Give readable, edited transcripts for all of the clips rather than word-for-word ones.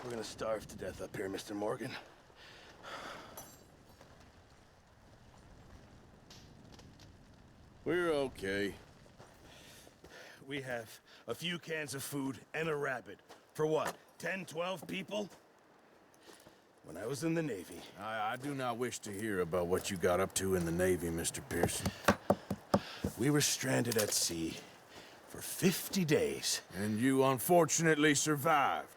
We're gonna starve to death up here, Mr. Morgan. We're okay. We have a few cans of food and a rabbit. For what, 10, 12 people? When I was in the Navy... I do not wish to hear about what you got up to in the Navy, Mr. Pearson. We were stranded at sea for 50 days. And you unfortunately survived.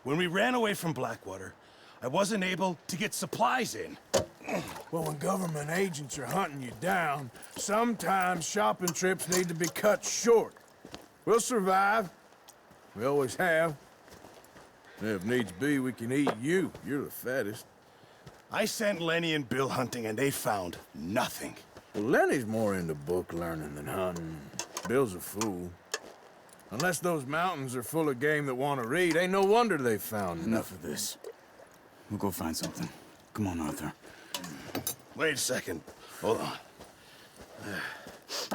When we ran away from Blackwater, I wasn't able to get supplies in. Well, when government agents are hunting you down, sometimes shopping trips need to be cut short. We'll survive. We always have. And if needs be, we can eat you. You're the fattest. I sent Lenny and Bill hunting, and they found nothing. Well, Lenny's more into book learning than hunting. Bill's a fool. Unless those mountains are full of game that want to read, ain't no wonder they found Enough of this. We'll go find something. Come on, Arthur. Wait a second. Hold on.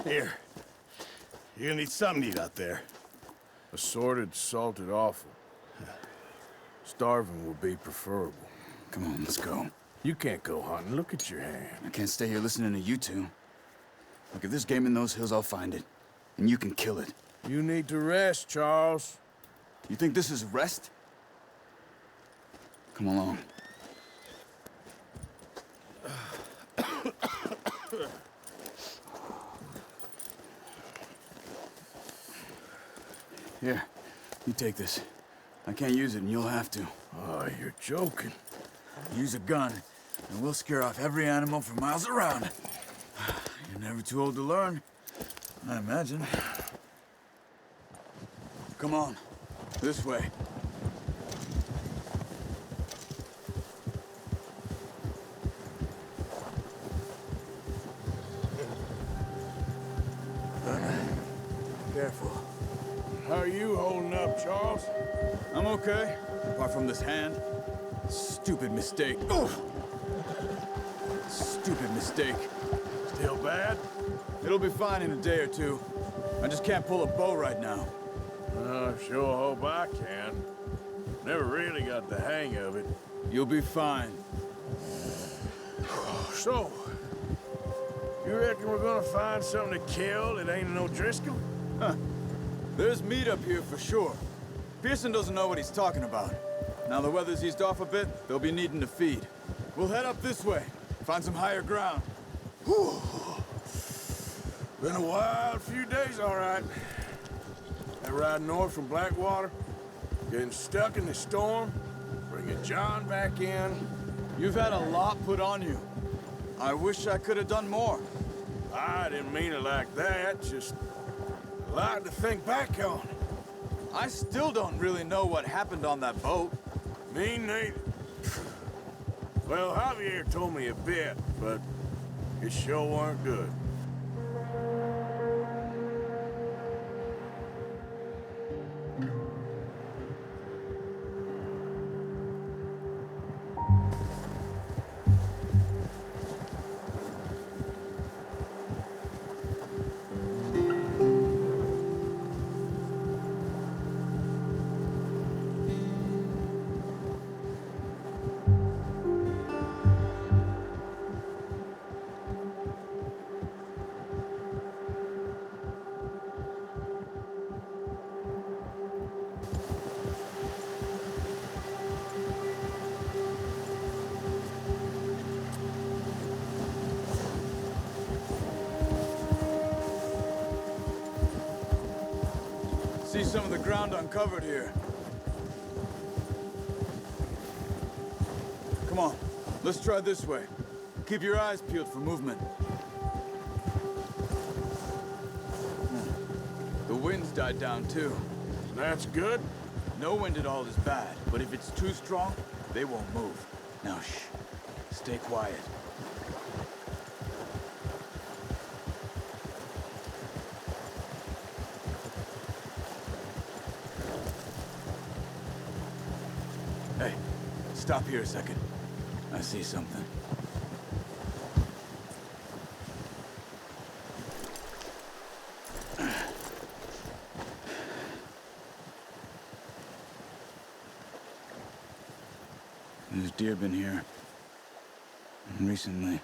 Here. You're gonna need something to eat out there. Assorted, salted offal. Starving will be preferable. Come on, let's go. You can't go hunting. Look at your hand. I can't stay here listening to you two. Look, if there's game in those hills, I'll find it. And you can kill it. You need to rest, Charles. You think this is rest? Come along. Here, you take this. I can't use it, and you'll have to. Oh, you're joking. Use a gun, and we'll scare off every animal for miles around. You're never too old to learn, I imagine. Come on, this way. Careful. How are you holding up, Charles? I'm okay, apart from this hand. Stupid mistake. Oh! Stupid mistake. Still bad? It'll be fine in a day or two. I just can't pull a bow right now. Sure hope I can. Never really got the hang of it. You'll be fine. So, you reckon we're gonna find something to kill that ain't no Driscoll? Huh. There's meat up here for sure. Pearson doesn't know what he's talking about. Now the weather's eased off a bit, they'll be needing to feed. We'll head up this way, find some higher ground. Whew. Been a wild few days, all right. That ride north from Blackwater, getting stuck in the storm, bringing John back in. You've had a lot put on you. I wish I could have done more. I didn't mean it like that, just a lot to think back on. I still don't really know what happened on that boat. Me neither. Well, Javier told me a bit, but it sure weren't good. See some of the ground uncovered here. Come on, let's try this way. Keep your eyes peeled for movement. The wind's died down too. That's good. No wind at all is bad, but if it's too strong, they won't move. Now shh, stay quiet. Hey, stop here a second. I see something. deer been here. Recently.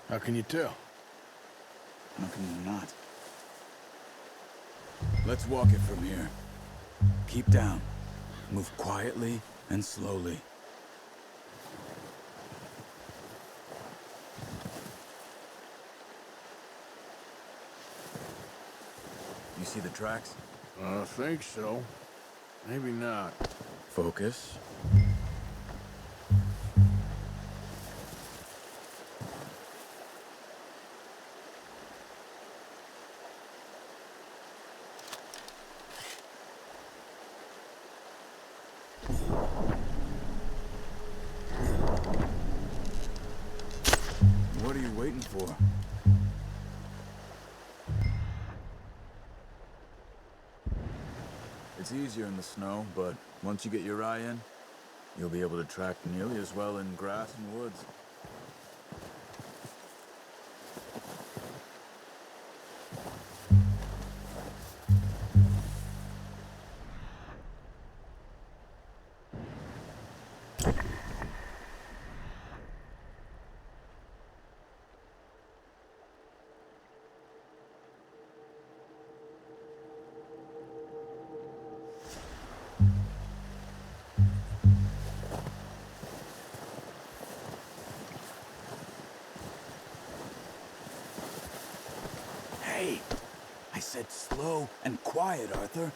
How can you tell? How can you not? Let's walk it from here. Keep down. Move quietly and slowly. You see the tracks? I think so. Maybe not. Focus. What are you waiting for? It's easier in the snow, but once you get your eye in, you'll be able to track nearly as well in grass and woods. Hey! I said slow and quiet, Arthur.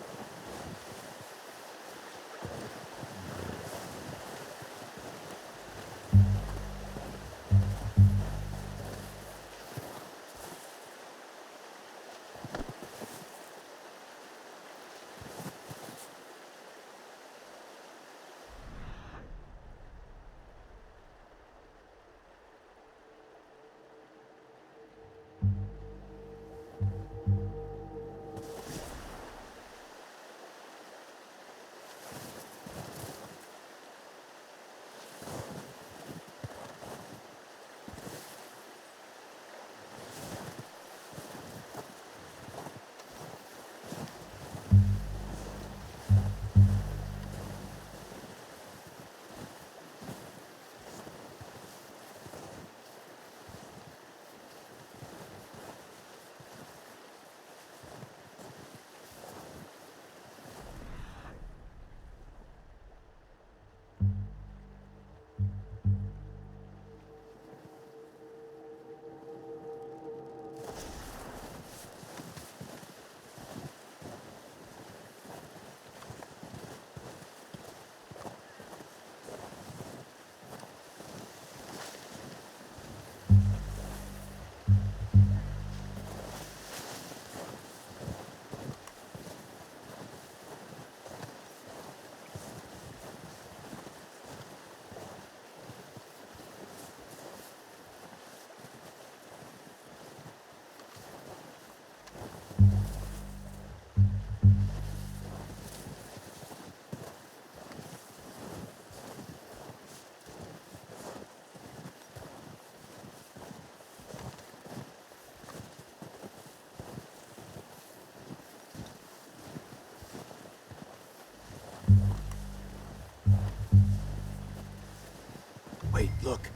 Wait, look.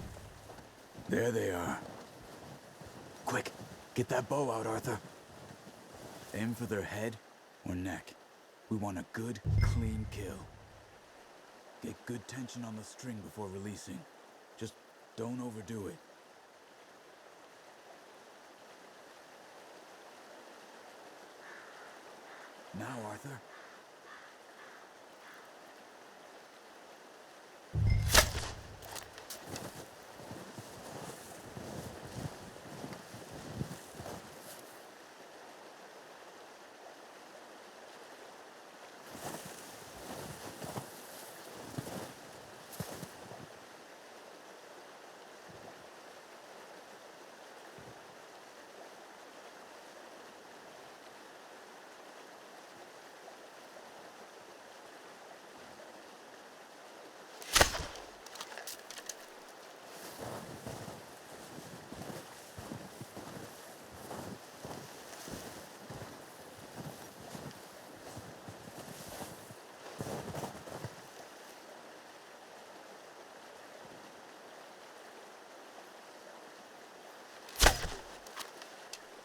There they are. Quick, get that bow out, Arthur. Aim for their head or neck. We want a good, clean kill. Get good tension on the string before releasing. Just don't overdo it. Now, Arthur.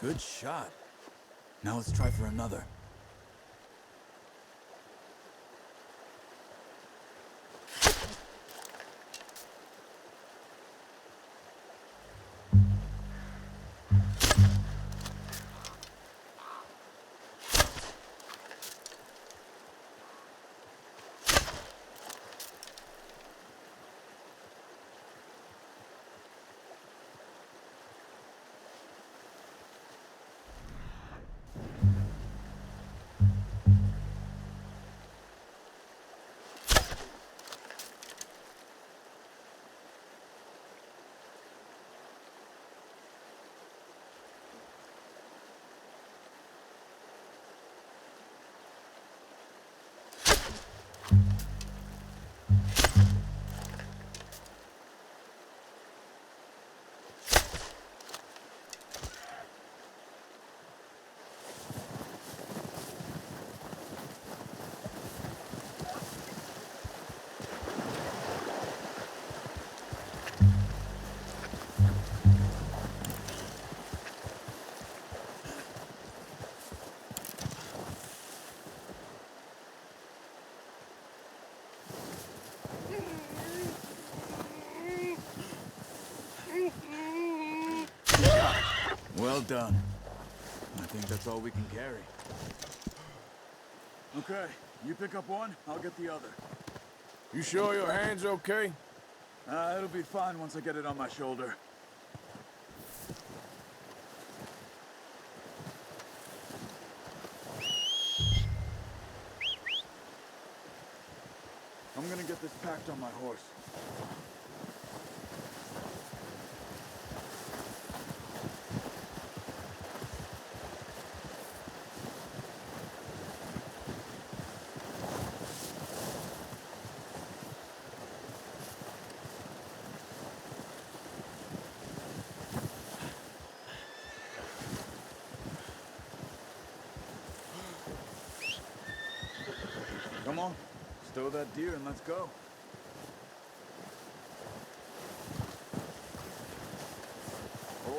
Good shot. Now let's try for another. Well done. I think that's all we can carry. Okay, you pick up one, I'll get the other. You sure your hand's okay? It'll be fine once I get it on my shoulder. I'm gonna get this packed on my horse. Come on, stow that deer and let's go. Oh.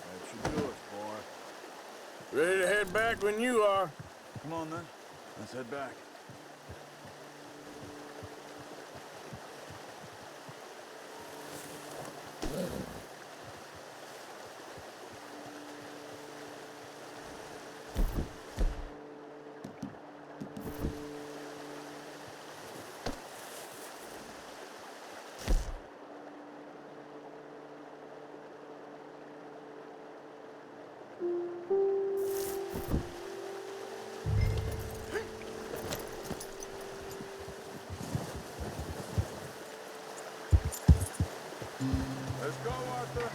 That should do it, boy. Ready to head back when you are. Come on then, let's head back. Let's go, Arthur.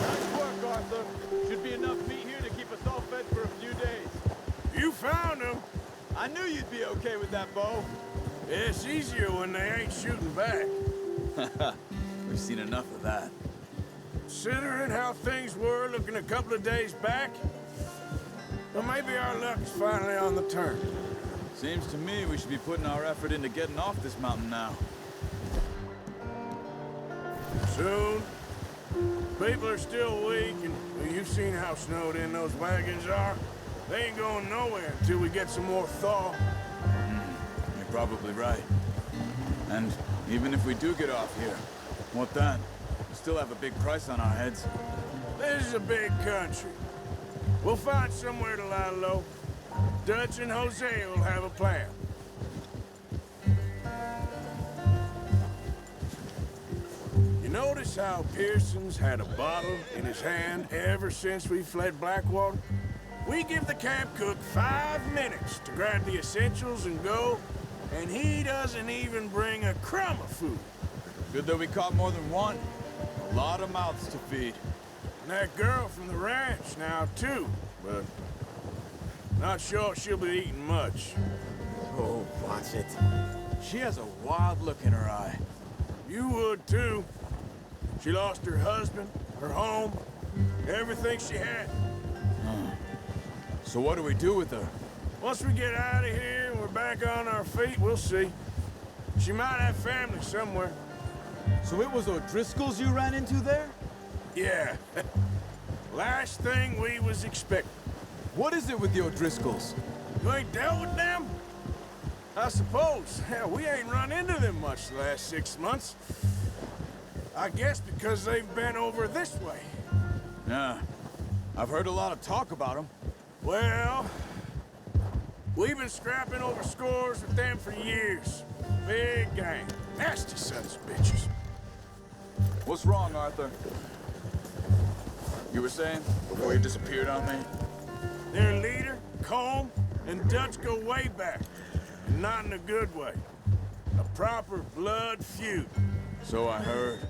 Nice work, Arthur. Should be enough meat here to keep us all fed for a few days. You found him. I knew you'd be okay with that bow. It's easier when they ain't shooting back. We've seen enough of that. Considering how things were looking a couple of days back, well, maybe our luck's finally on the turn. Seems to me we should be putting our effort into getting off this mountain now. Soon. People are still weak, and well, you've seen how snowed in those wagons are. They ain't going nowhere until we get some more thaw. You're probably right. And even if we do get off here, what then? We still have a big price on our heads. This is a big country. We'll find somewhere to lie low. Dutch and Jose will have a plan. You notice how Pearson's had a bottle in his hand ever since we fled Blackwater? We give the camp cook 5 minutes to grab the essentials and go, and he doesn't even bring a crumb of food. Good that we caught more than one. A lot of mouths to feed. And that girl from the ranch now, too, but not sure she'll be eating much. Oh, watch it. She has a wild look in her eye. You would, too. She lost her husband, her home, everything she had. So what do we do with her? Once we get out of here and we're back on our feet, we'll see. She might have family somewhere. So it was O'Driscoll's you ran into there? Yeah. Last thing we was expecting. What is it with the O'Driscolls? You ain't dealt with them? I suppose. Hell, we ain't run into them much the last 6 months. I guess because they've been over this way. Yeah. I've heard a lot of talk about them. Well, we've been scrapping over scores with them for years. Big gang. Nasty sons of bitches. What's wrong, Arthur? You were saying before you disappeared on me? Their leader, Colm, and Dutch go way back. Not in a good way. A proper blood feud. So I heard.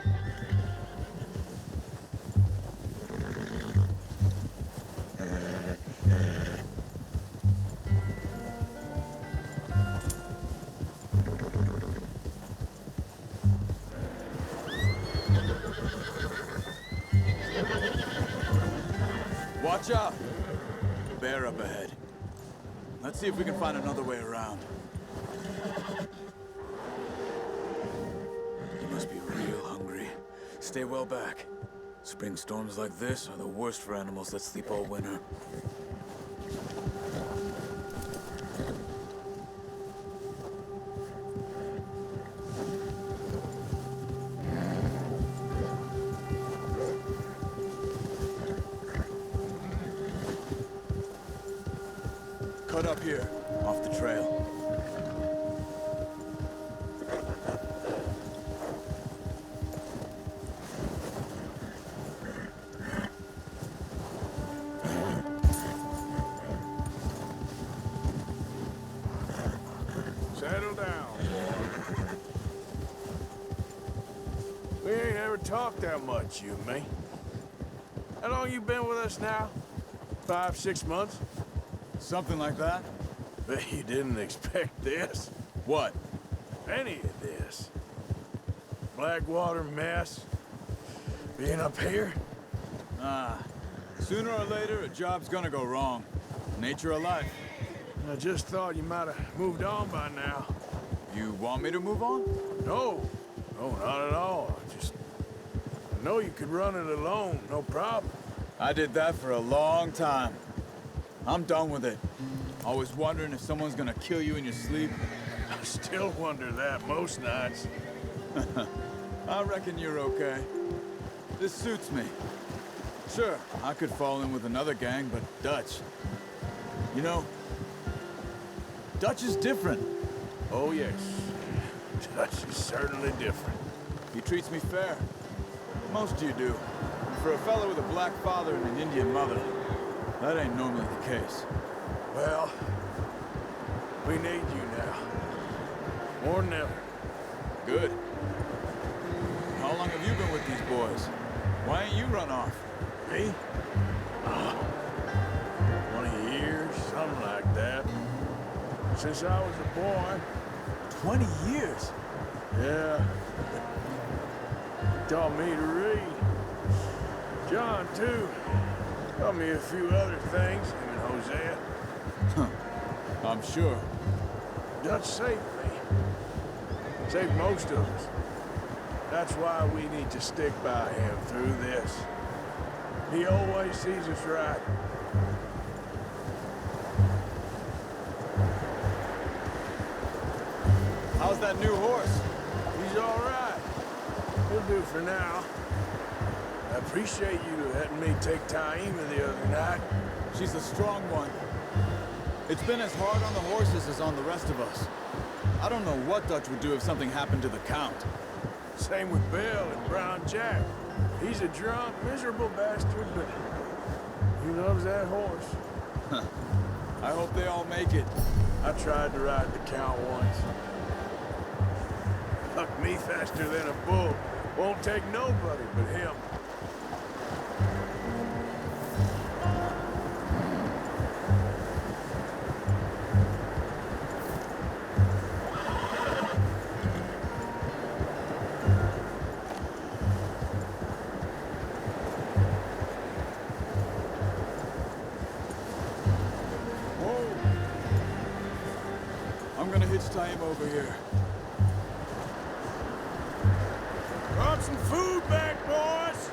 Watch out! Bear up ahead. Let's see if we can find another way around. You must be real hungry. Stay well back. Spring storms like this are the worst for animals that sleep all winter. Cut up here, off the trail. Settle down. We ain't ever talked that much, you and me. How long you been with us now? 5, 6 months? Something like that? Bet you didn't expect this. What? Any of this. Blackwater mess. Being up here. Sooner or later, a job's gonna go wrong. Nature of life. I just thought you might have moved on by now. You want me to move on? No. No, not at all. I know you could run it alone, no problem. I did that for a long time. I'm done with it. Always wondering if someone's gonna kill you in your sleep. I still wonder that most nights. I reckon you're okay. This suits me. Sure, I could fall in with another gang, but Dutch... You know, Dutch is different. Oh, yes. Dutch is certainly different. He treats me fair. Most of you do. And for a fellow with a black father and an Indian mother, that ain't normally the case. Well, we need you now. More than ever. Good. How long have you been with these boys? Why ain't you run off? Me? 20 years, something like that. Since I was a boy. 20 years? Yeah. Taught me to read. John, too. Taught me a few other things, him and Hosea. I'm sure. Dutch saved me. Saved most of us. That's why we need to stick by him through this. He always sees us right. How's that new horse? He's all right. He'll do for now. I appreciate you letting me take Taima the other night. She's a strong one. It's been as hard on the horses as on the rest of us. I don't know what Dutch would do if something happened to the Count. Same with Bill and Brown Jack. He's a drunk, miserable bastard, but he loves that horse. I hope they all make it. I tried to ride the Count once. Fuck me faster than a bull. Won't take nobody but him. this time over here. Brought some food back, boys!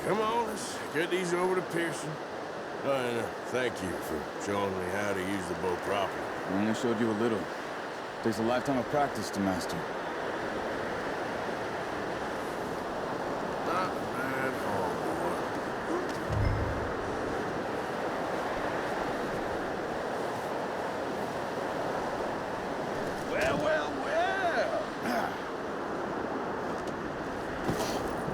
Come on, let's get these over to Pearson. And thank you for showing me how to use the bow properly. I only showed you a little. Takes a lifetime of practice to master. Not bad haul, boy. Well.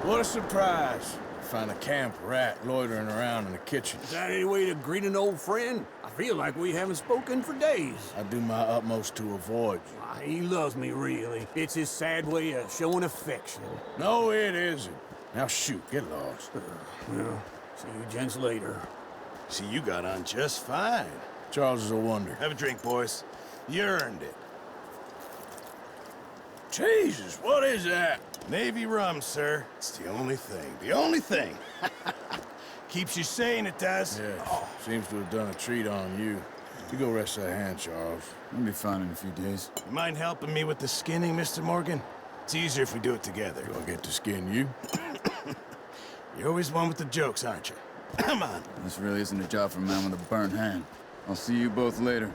What a surprise. Find a camp rat loitering around in the kitchen. Is that any way to greet an old friend? I feel like we haven't spoken for days. I do my utmost to avoid you. Why, he loves me, really. It's his sad way of showing affection. No, it isn't. Now shoot, get lost. Well, see you gents later. See, you got on just fine. Charles is a wonder. Have a drink, boys. You earned it. Jesus, what is that? Navy rum, sir. It's the only thing. The only thing. Keeps you sane, it does. Yes, seems to have done a treat on you. You go rest that hand, Charles. We'll be fine in a few days. You mind helping me with the skinning, Mr. Morgan? It's easier if we do it together. Do I get to skin you? You're always one with the jokes, aren't you? Come on. This really isn't a job for a man with a burnt hand. I'll see you both later.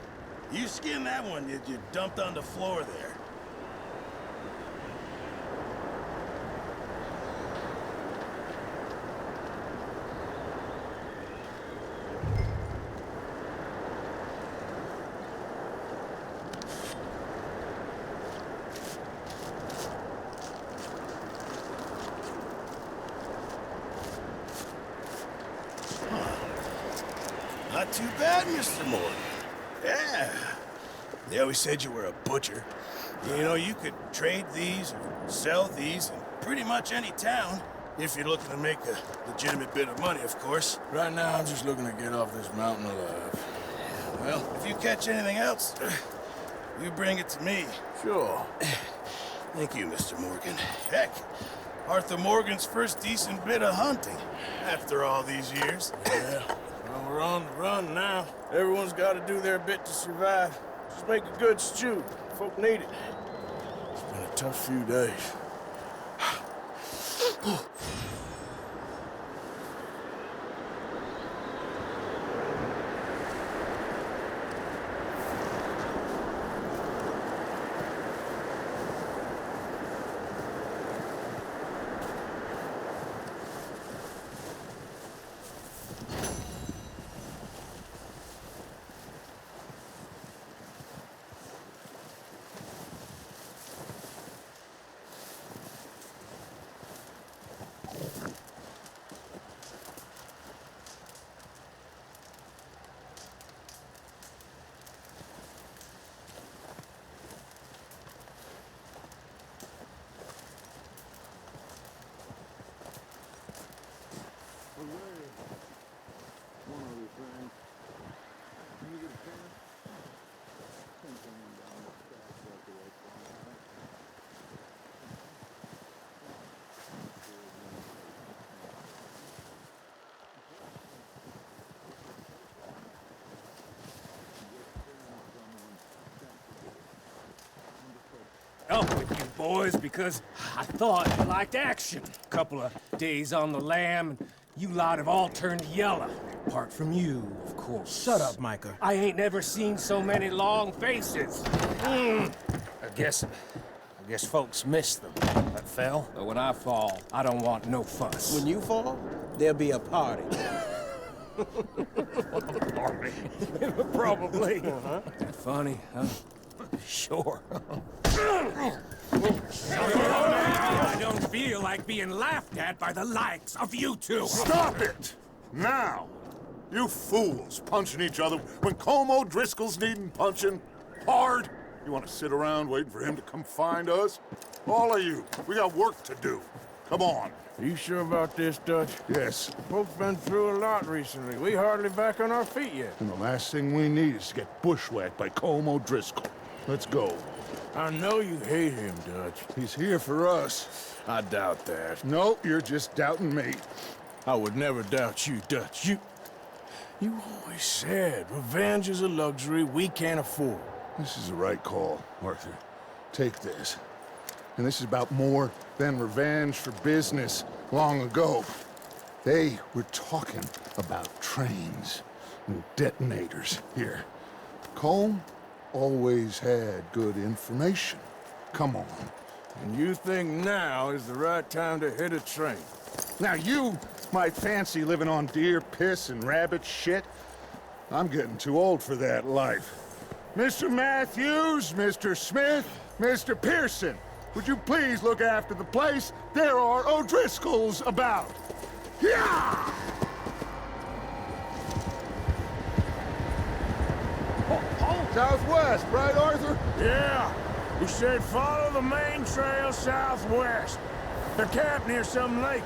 You skinned that one you dumped on the floor there. Not too bad, Mr. Morgan. Yeah. They always said you were a butcher. You know, you could trade these or sell these in pretty much any town. If you're looking to make a legitimate bit of money, of course. Right now, I'm just looking to get off this mountain alive. Well, if you catch anything else, you bring it to me. Sure. Thank you, Mr. Morgan. Heck, Arthur Morgan's first decent bit of hunting after all these years. Yeah. Well, we're on the run now. Everyone's got to do their bit to survive. Just make a good stew. Folk need it. It's been a tough few days. Up with you boys because I thought you liked action. Couple of days on the lam, and you lot have all turned yellow. Apart from you, of course. Shut up, Micah. I ain't never seen so many long faces. I guess folks miss them. That fell. But when I fall, I don't want no fuss. When you fall, there'll be a party. Probably. Funny, huh? Sure. I don't feel like being laughed at by the likes of you two. Stop it! Now! You fools punching each other when Como Driscoll's needing punching. Hard! You want to sit around waiting for him to come find us? All of you, we got work to do. Come on. Are you sure about this, Dutch? Yes. Folks been through a lot recently. We hardly back on our feet yet. And the last thing we need is to get bushwhacked by Como Driscoll. Let's go. I know you hate him, Dutch. He's here for us. I doubt that. No, you're just doubting me. I would never doubt you, Dutch. You always said revenge is a luxury we can't afford. This is the right call, Arthur. Take this. And this is about more than revenge for business long ago. They were talking about trains and detonators here. Colm always had good information. Come on. And you think now is the right time to hit a train? Now you might fancy living on deer piss and rabbit shit. I'm getting too old for that life. Mr. Matthews, Mr. Smith, Mr. Pearson, would you please look after the place? There are O'Driscolls about. Yeah! Southwest, right, Arthur? Yeah. He said follow the main trail southwest. They're camped near some lake.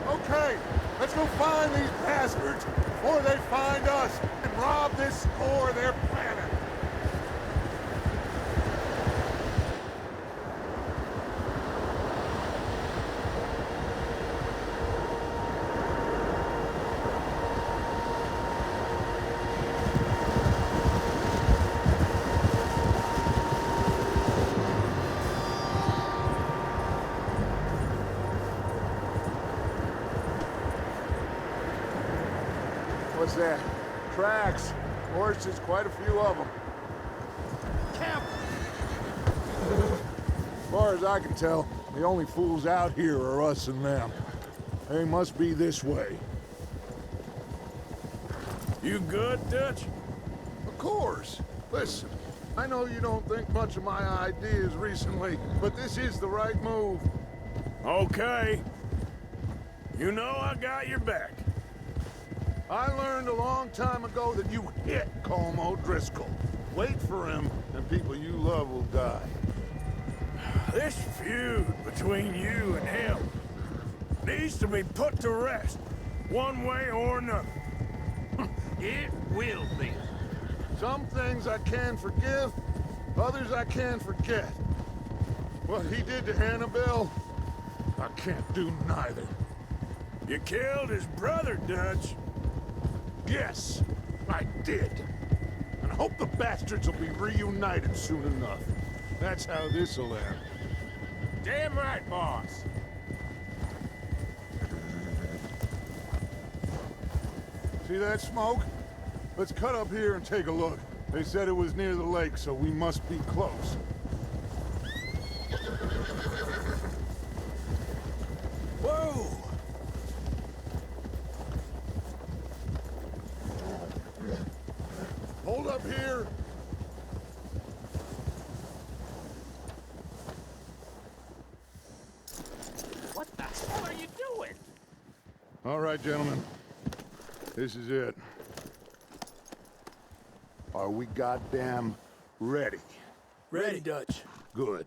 Okay, let's go find these bastards before they find us and rob this store they're planning. What's that? Tracks. Horses, quite a few of them. Camp! As far as I can tell, the only fools out here are us and them. They must be this way. You good, Dutch? Of course. Listen, I know you don't think much of my ideas recently, but this is the right move. Okay. You know I got your back. I learned a long time ago that you hit Colm O'Driscoll. Wait for him, and people you love will die. This feud between you and him needs to be put to rest, one way or another. It will be. Some things I can forgive, others I can forget. What he did to Annabelle, I can't do neither. You killed his brother, Dutch. Yes, I did. And I hope the bastards will be reunited soon enough. That's how this'll end. Damn right, boss. See that smoke? Let's cut up here and take a look. They said it was near the lake, so we must be close. Whoa! Hold up here. What the hell are you doing? All right, gentlemen. This is it. Are we goddamn ready? Ready, Dutch. Good.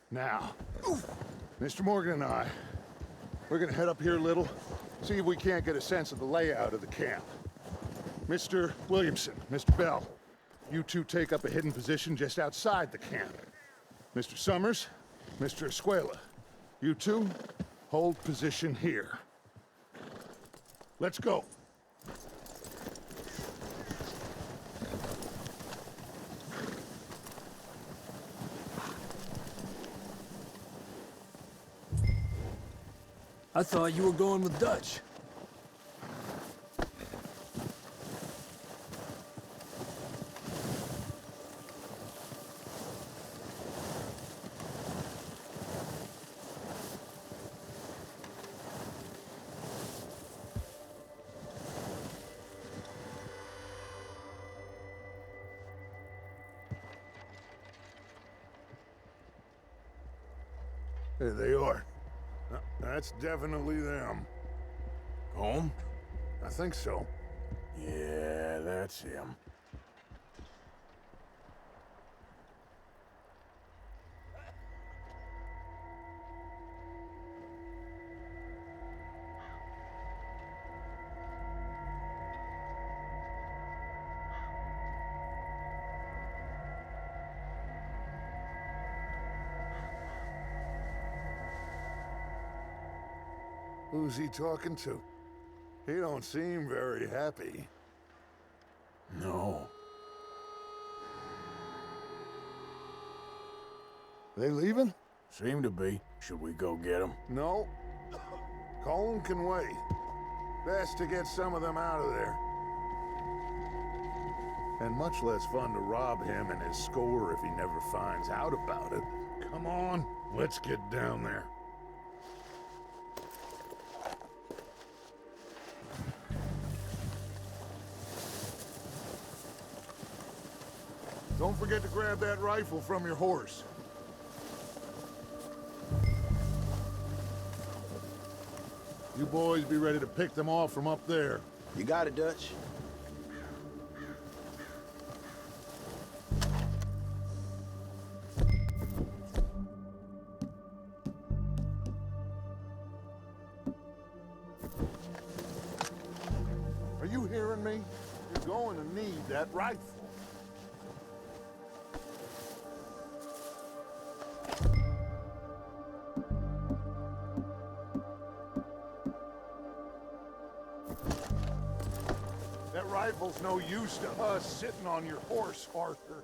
Now, Mr. Morgan and I, we're gonna head up here a little, see if we can't get a sense of the layout of the camp. Mr. Williamson, Mr. Bell, you two take up a hidden position just outside the camp. Mr. Summers, Mr. Escuela, you two hold position here. Let's go. I thought you were going with Dutch. There they are. That's definitely them. Home? I think so. Yeah, that's him. Who's he talking to? He don't seem very happy. No. They leaving? Seem to be. Should we go get them? No. Colm can wait. Best to get some of them out of there. And much less fun to rob him and his score if he never finds out about it. Come on, let's get down there. Don't forget to grab that rifle from your horse. You boys be ready to pick them off from up there. You got it, Dutch. Are you hearing me? You're going to need that rifle. That rifle's no use to us sitting on your horse, Arthur.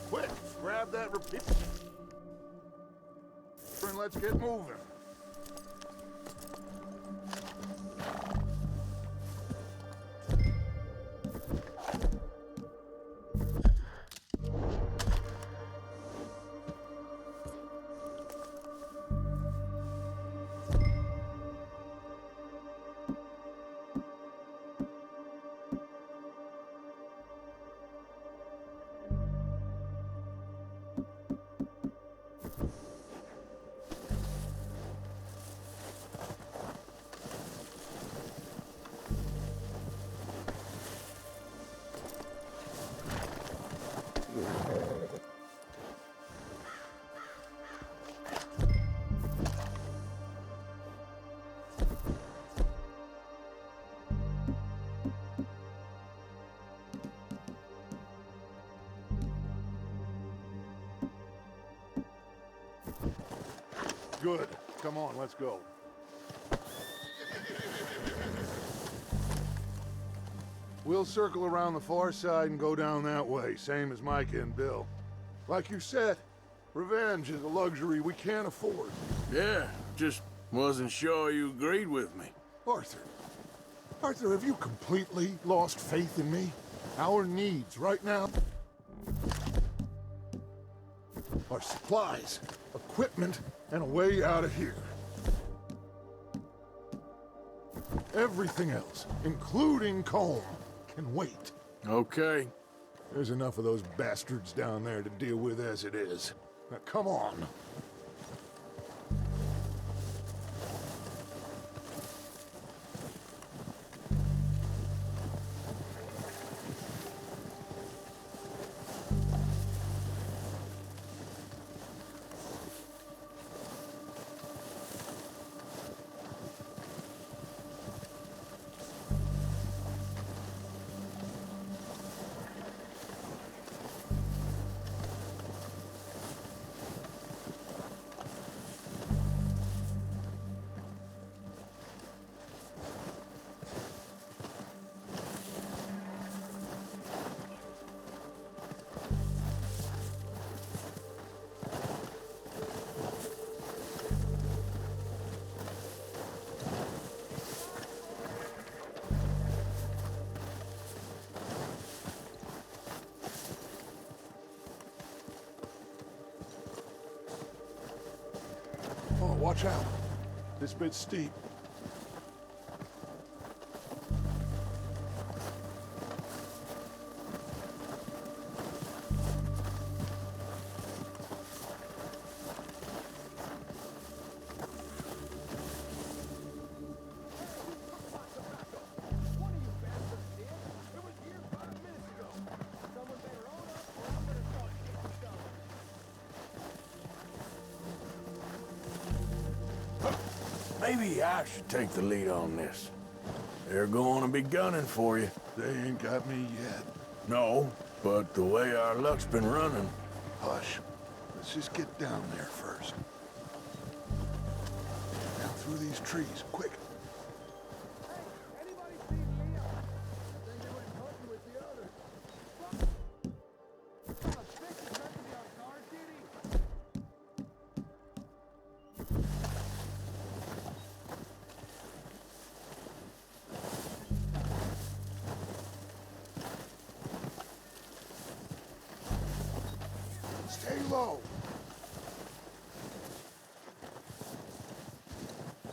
Quick, grab that repeater and let's get moving. Good. Come on, let's go. We'll circle around the far side and go down that way, same as Micah and Bill. Like you said, revenge is a luxury we can't afford. Yeah, just wasn't sure you agreed with me. Arthur. Arthur, have you completely lost faith in me? Our needs right now are supplies, equipment, and a way out of here. Everything else, including Colm, can wait. Okay. There's enough of those bastards down there to deal with as it is. Now, come on. Oh, watch out. This bit's steep. Maybe I should take the lead on this. They're going to be gunning for you. They ain't got me yet. No, but the way our luck's been running, Hush. Let's just get down there first. Down through these trees, quick. Stay low.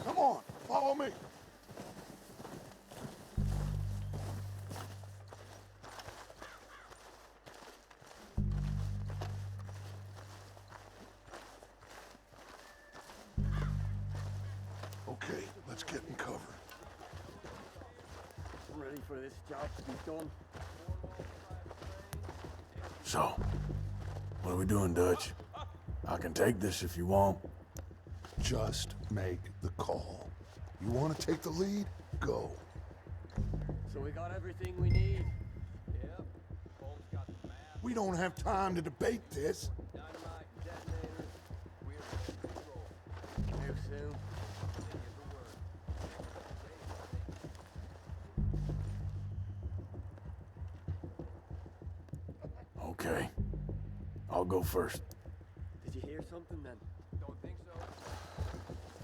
Come on, follow me. Okay, let's get in cover. Ready for this job to be done? so, what are we doing, Dutch? I can take this if you want. Just make the call. You want to take the lead? Go. So we got everything we need. Yep. Bolt's got the map, We don't have time to debate this. dynamite, detonators. We're ready to roll. How soon? Get the word. Okay. I'll go first. Did you hear something then? Don't think so?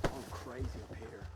I'm crazy up here.